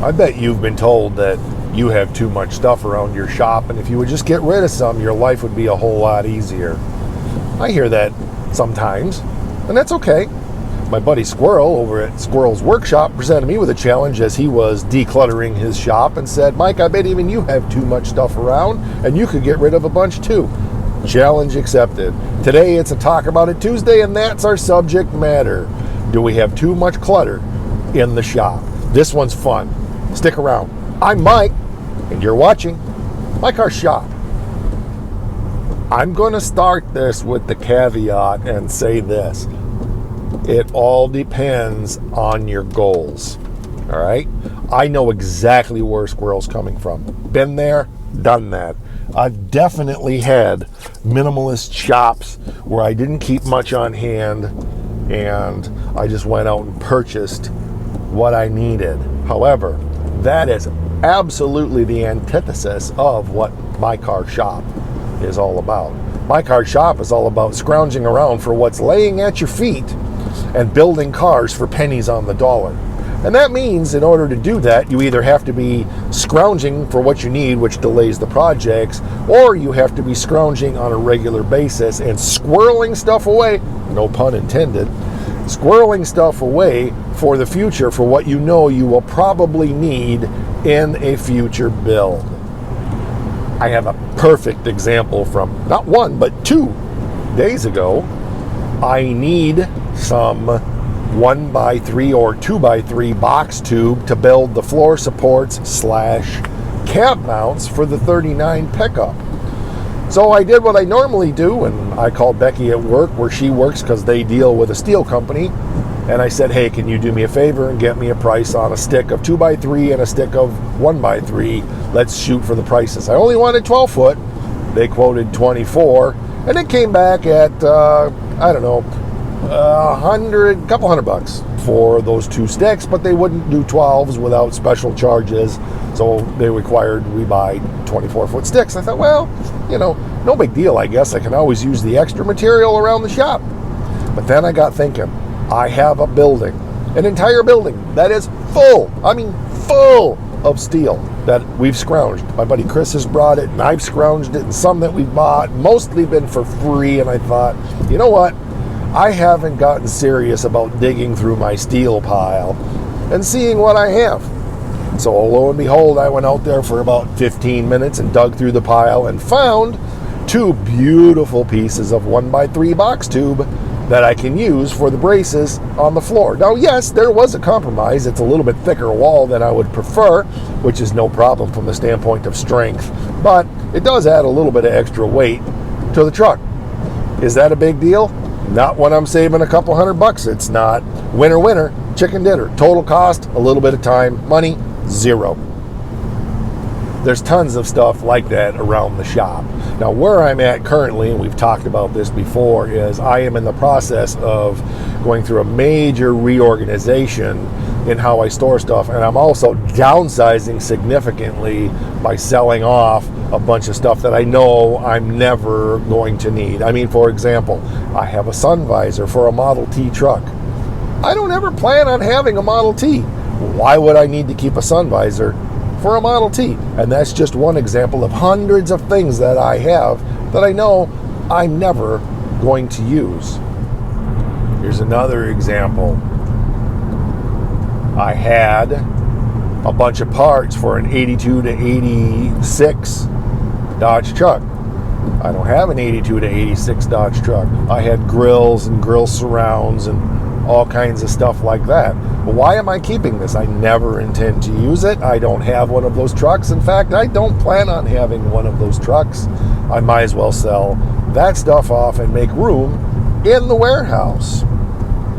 I bet you've been told that you have too much stuff around your shop, and if you would just get rid of some, your life would be a whole lot easier. I hear that sometimes, and that's okay. My buddy Squirrel over at Squirrel's Workshop presented me with a challenge as he was decluttering his shop and said, Mike, I bet even you have too much stuff around, and you could get rid of a bunch too. Challenge accepted. Today it's a Talk About It Tuesday, and that's our subject matter. Do we have too much clutter in the shop? This one's fun. Stick around. I'm Mike, and you're watching My Car Shop. I'm going to start this with the caveat and say this. It all depends on your goals. All right? I know exactly where Squirrel's coming from. Been there, done that. I've definitely had minimalist shops where I didn't keep much on hand and I just went out and purchased what I needed. However, that is absolutely the antithesis of what My Car Shop is all about. My Car Shop is all about scrounging around for what's laying at your feet and building cars for pennies on the dollar. And that means in order to do that, you either have to be scrounging for what you need, which delays the projects, or you have to be scrounging on a regular basis and squirreling stuff away, no pun intended, squirreling stuff away for the future, for what you know you will probably need in a future build. I have a perfect example from not one, but 2 days ago. I need some 1x3 or 2x3 box tube to build the floor supports / cab mounts for the 39 pickup. So I did what I normally do, and I called Becky at work where she works because they deal with a steel company, and I said, hey, can you do me a favor and get me a price on a stick of 2x3 and a stick of 1x3? Let's shoot for the prices. I only wanted 12 foot. They quoted 24, and it came back at, I don't know, couple hundred bucks for those 2 sticks, but they wouldn't do 12s without special charges, so they required we buy 24-foot sticks. I thought, well, no big deal, I guess. I can always use the extra material around the shop. But then I got thinking, I have a building, an entire building that is full of steel that we've scrounged. My buddy Chris has brought it, and I've scrounged it, and some that we've bought, mostly been for free, and I thought, you know what? I haven't gotten serious about digging through my steel pile and seeing what I have. So lo and behold, I went out there for about 15 minutes and dug through the pile and found 2 beautiful pieces of 1x3 box tube that I can use for the braces on the floor. Now, yes, there was a compromise. It's a little bit thicker wall than I would prefer, which is no problem from the standpoint of strength, but it does add a little bit of extra weight to the truck. Is that a big deal? Not when I'm saving a couple $100. It's not. Winner, chicken dinner. Total cost, a little bit of time. Money, 0. There's tons of stuff like that around the shop. Now, where I'm at currently, and we've talked about this before, is I am in the process of going through a major reorganization in how I store stuff, and I'm also downsizing significantly by selling off a bunch of stuff that I know I'm never going to need. I mean, for example, I have a sun visor for a Model T truck. I don't ever plan on having a Model T. Why would I need to keep a sun visor for a Model T? And that's just one example of hundreds of things that I have that I know I'm never going to use. Here's another example. I had a bunch of parts for an 82 to 86 Dodge truck. I don't have an 82 to 86 Dodge truck. I had grills and grill surrounds and all kinds of stuff like that. But why am I keeping this? I never intend to use it. I don't have one of those trucks. In fact, I don't plan on having one of those trucks. I might as well sell that stuff off and make room in the warehouse.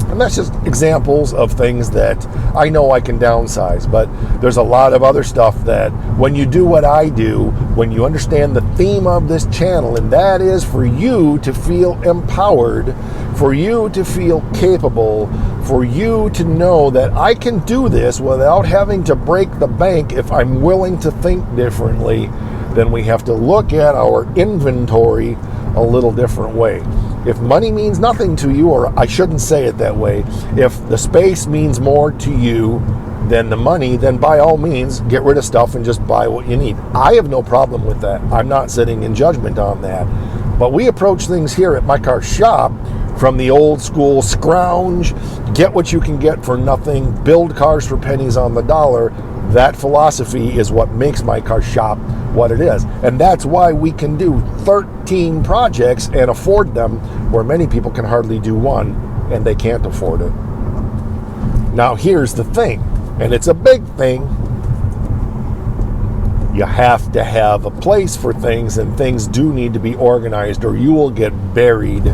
And that's just examples of things that I know I can downsize, but there's a lot of other stuff that when you do what I do, when you understand the theme of this channel, and that is for you to feel empowered, for you to feel capable, for you to know that I can do this without having to break the bank if I'm willing to think differently, then we have to look at our inventory a little different way. If money means nothing to you, or I shouldn't say it that way, if the space means more to you then the money, then by all means, get rid of stuff and just buy what you need. I have no problem with that. I'm not sitting in judgment on that. But we approach things here at My Car Shop from the old school scrounge, get what you can get for nothing, build cars for pennies on the dollar. That philosophy is what makes My Car Shop what it is. And that's why we can do 13 projects and afford them, where many people can hardly do one and they can't afford it. Now here's the thing, and it's a big thing. You have to have a place for things, and things do need to be organized, or you will get buried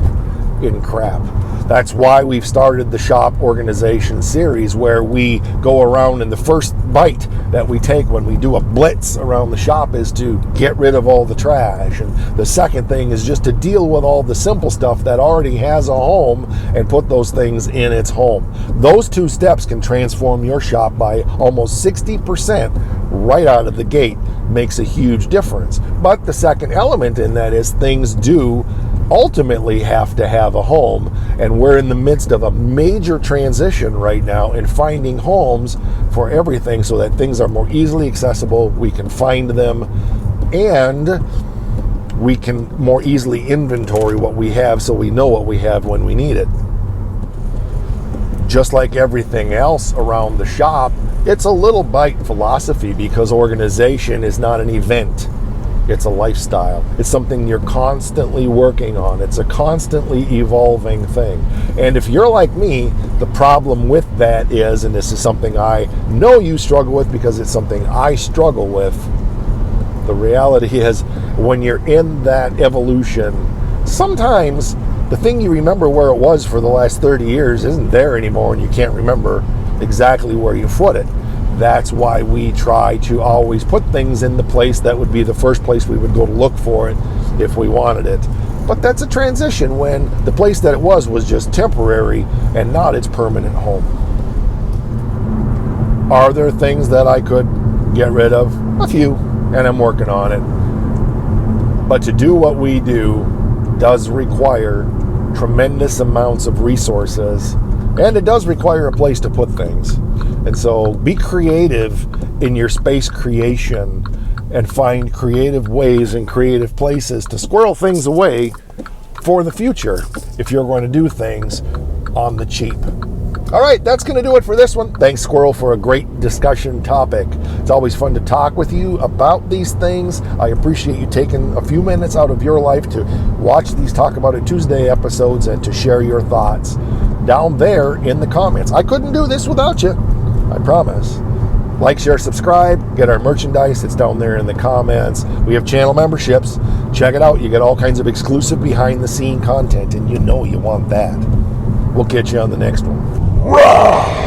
in crap. That's why we've started the shop organization series, where we go around, and the first bite that we take when we do a blitz around the shop is to get rid of all the trash. And the second thing is just to deal with all the simple stuff that already has a home and put those things in its home. Those two steps can transform your shop by almost 60% right out of the gate. Makes a huge difference. But the second element in that is things do ultimately have to have a home, and we're in the midst of a major transition right now in finding homes for everything, so that things are more easily accessible, we can find them, and we can more easily inventory what we have, so we know what we have when we need it. Just like everything else around the shop, it's a little bite philosophy, because organization is not an event. It's a lifestyle. It's something you're constantly working on. It's a constantly evolving thing. And if you're like me, the problem with that is, and this is something I know you struggle with because it's something I struggle with, the reality is when you're in that evolution, sometimes the thing you remember where it was for the last 30 years isn't there anymore, and you can't remember exactly where you put it. That's why we try to always put things in the place that would be the first place we would go to look for it if we wanted it. But that's a transition when the place that it was just temporary and not its permanent home. Are there things that I could get rid of? A few, and I'm working on it. But to do what we do does require tremendous amounts of resources, and it does require a place to put things. And so be creative in your space creation and find creative ways and creative places to squirrel things away for the future if you're going to do things on the cheap. All right, that's going to do it for this one. Thanks, Squirrel, for a great discussion topic. It's always fun to talk with you about these things. I appreciate you taking a few minutes out of your life to watch these Talk About It Tuesday episodes and to share your thoughts down there in the comments. I couldn't do this without you, I promise. Like, share, subscribe, get our merchandise. It's down there in the comments. We have channel memberships. Check it out. You get all kinds of exclusive behind-the-scene content, and you know you want that. We'll catch you on the next one. Rah!